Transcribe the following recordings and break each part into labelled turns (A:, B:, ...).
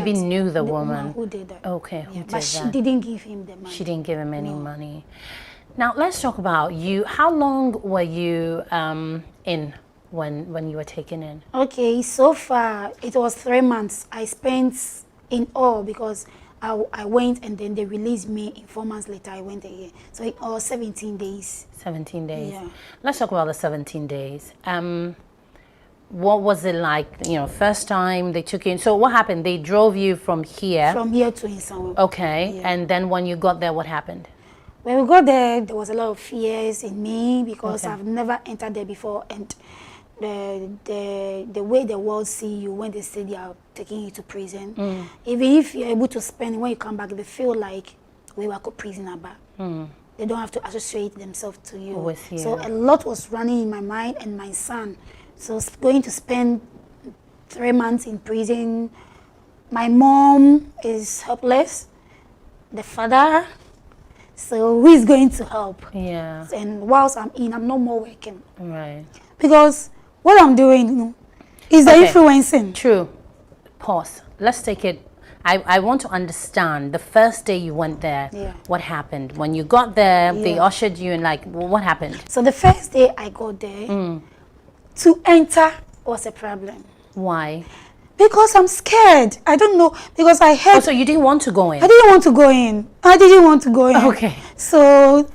A: Maybe knew the woman.
B: woman who did that.
A: Okay, who
B: Yeah,
A: did
B: but she
A: that.
B: didn't give him the money.
A: She didn't give him any money. Now let's talk about you. How long were you in when you were taken in?
B: Okay, so far it was 3 months. I spent in all because I went and then they released me. In 4 months later, I went again. So in all 17 days.
A: 17 days.
B: Yeah.
A: Let's talk about the 17 days. What was it like? You know, first time they took you in. So what happened? They drove you from here.
B: From here to Insanwo.
A: Okay,
B: Yeah.
A: and then when you got there, what happened?
B: When we got there was a lot of fears in me because
A: Okay.
B: I've never entered there before, and the way the world see you when they say they are taking you to prison, even if you're able to spend, when you come back, they feel like we were a prisoner back. They don't have to associate themselves to you.
A: With you.
B: So a lot was running in my mind and my son. So going to spend 3 months in prison. My mom is helpless. The father. So who is going to help?
A: Yeah.
B: And whilst I'm in, I'm no more working.
A: Right.
B: Because what I'm doing is the influencing.
A: True. Pause. Let's take it. I want to understand the first day you went there.
B: Yeah.
A: What happened? When you got there, they
B: Yeah.
A: ushered you in, like, what happened?
B: So the first day I got there, to enter was a problem.
A: Why?
B: Because I'm scared. I don't know. Because I heard.
A: Oh, so you didn't want to go in?
B: I didn't want to go in. I didn't want to go in.
A: Okay.
B: So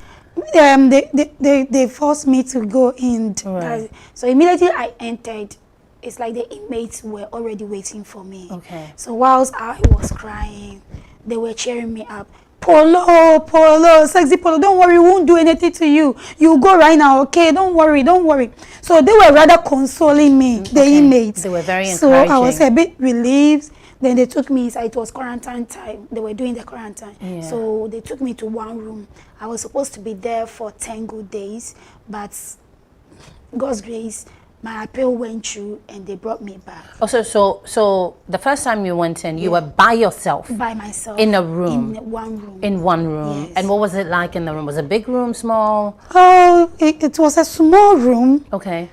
B: they forced me to go in.
A: Right.
B: So immediately I entered, it's like the inmates were already waiting for me.
A: Okay.
B: So whilst I was crying, they were cheering me up. Polo, Polo, sexy Polo, don't worry, we won't do anything to you. You go right now, okay? Don't worry, don't worry. So they were rather consoling me, the inmates.
A: They were very
B: So
A: encouraging.
B: I was a bit relieved. Then they took me inside. It was quarantine time. They were doing the quarantine.
A: Yeah.
B: So they took me to one room. I was supposed to be there for 10 good days, but God's grace, my appeal went through and they brought me back.
A: Oh, so the first time you went in, you were by yourself?
B: By myself.
A: In a room?
B: In one room.
A: In one room.
B: Yes.
A: And what was it like in the room? Was it a big room, small?
B: Oh, it was a small room,
A: Okay.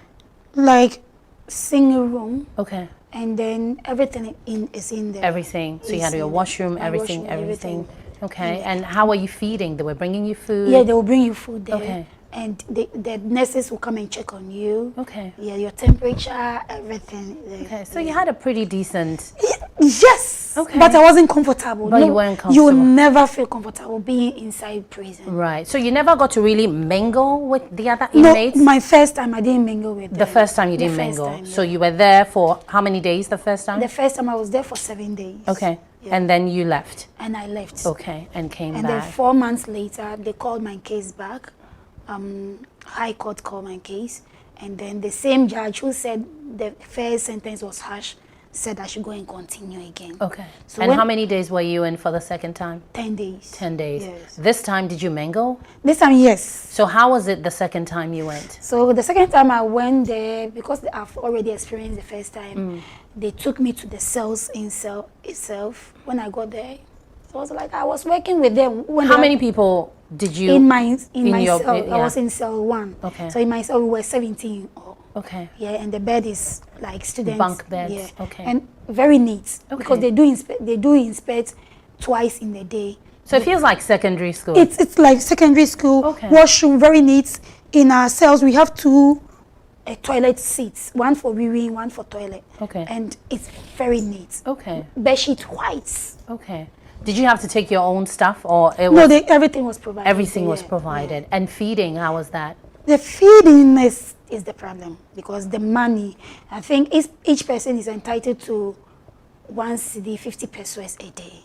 B: like single room,
A: Okay.
B: and then everything is in there.
A: Everything. So you
B: Is
A: had your
B: in
A: washroom,
B: my
A: everything,
B: washroom,
A: everything. Okay.
B: Yeah.
A: And how were you feeding? They were bringing you food?
B: Yeah, they will bring you food there.
A: Okay.
B: And the nurses will come and check on you.
A: Okay.
B: Yeah, your temperature, everything.
A: Okay. So you had a pretty decent...
B: Yes.
A: Okay.
B: But I wasn't comfortable.
A: But you weren't
B: You will
A: comfortable.
B: never feel comfortable being inside prison.
A: Right. So you never got to really mingle with the other
B: No,
A: inmates?
B: my first time I didn't mingle with them.
A: The first time you
B: The
A: didn't
B: first
A: mingle.
B: time,
A: So
B: yeah.
A: you were there for how many days the first time?
B: The first time I was there for 7 days.
A: Okay.
B: Yeah.
A: And then you left?
B: And I left.
A: Okay. And came
B: And then
A: back?
B: 4 months later, they called my case back. High Court called my case. And then the same judge who said the first sentence was harsh said I should go and continue again.
A: Okay.
B: So
A: And
B: when-
A: how many days were you in for the second time?
B: 10 days.
A: 10 days.
B: Yes.
A: This time, did you mingle?
B: This time, yes.
A: So how was it the second time you went?
B: So the second time I went there, because I've already experienced the first time, they took me to the cells in cell itself. When I got there, it was like I was working with them. When
A: How
B: they-
A: many people did you...
B: in my
A: your-
B: cell?
A: yeah.
B: I was in cell 1.
A: Okay.
B: So in my cell we were 17.
A: Okay.
B: Yeah, and the bed is like students.
A: Bunk beds,
B: Yeah.
A: okay.
B: And very neat because
A: Okay.
B: they do inspect twice in the day.
A: So it feels like secondary school.
B: It's like secondary school.
A: Okay.
B: Washroom, very neat. In our cells we have 2 toilet seats, one for urine, one for toilet.
A: Okay.
B: And it's very neat.
A: Okay.
B: Bed sheet white.
A: Okay. Did you have to take your own stuff, or it
B: No,
A: was
B: everything was provided.
A: everything was
B: Yeah,
A: provided? And feeding, how was that?
B: The feeding is the problem because the money, I think each person is entitled to 1 cedi 50 pesos a day.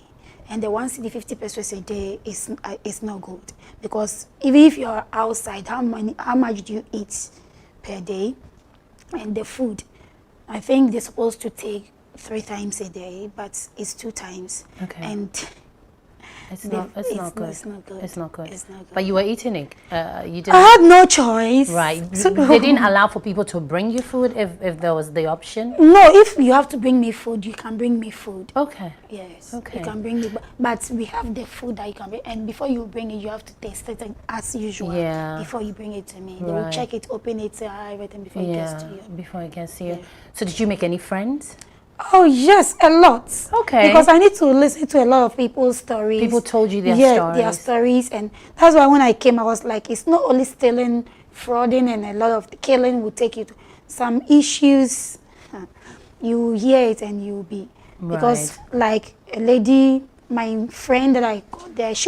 B: And the 1 cedi 50 pesos a day is not good because even if you're outside, how much do you eat per day? And the food, I think they're supposed to take 3 times a day, but it's 2 times.
A: Okay.
B: And
A: It's not good.
B: It's not good.
A: It's not good.
B: It's not good.
A: But you were eating it. You didn't.
B: I had no choice.
A: Right.
B: So-
A: They didn't allow for people to bring you food if there was the option?
B: No, if you have to bring me food, you can bring me food.
A: Okay.
B: Yes.
A: Okay.
B: You can bring me, but we have the food that you can bring, and before you bring it, you have to taste it as usual.
A: Yeah.
B: Before you bring it to me, they will
A: Right.
B: check it, open it, everything before it gets to you.
A: Before it gets to you.
B: Yeah.
A: So did you make any friends?
B: Oh yes, a lot.
A: Okay.
B: Because I need to listen to a lot of people's stories.
A: People told you their
B: their stories, and that's why when I came, I was like, it's not only stealing, frauding, and a lot of the killing will take you to some issues. You hear it and you'll be because like a lady, my friend that I got there, she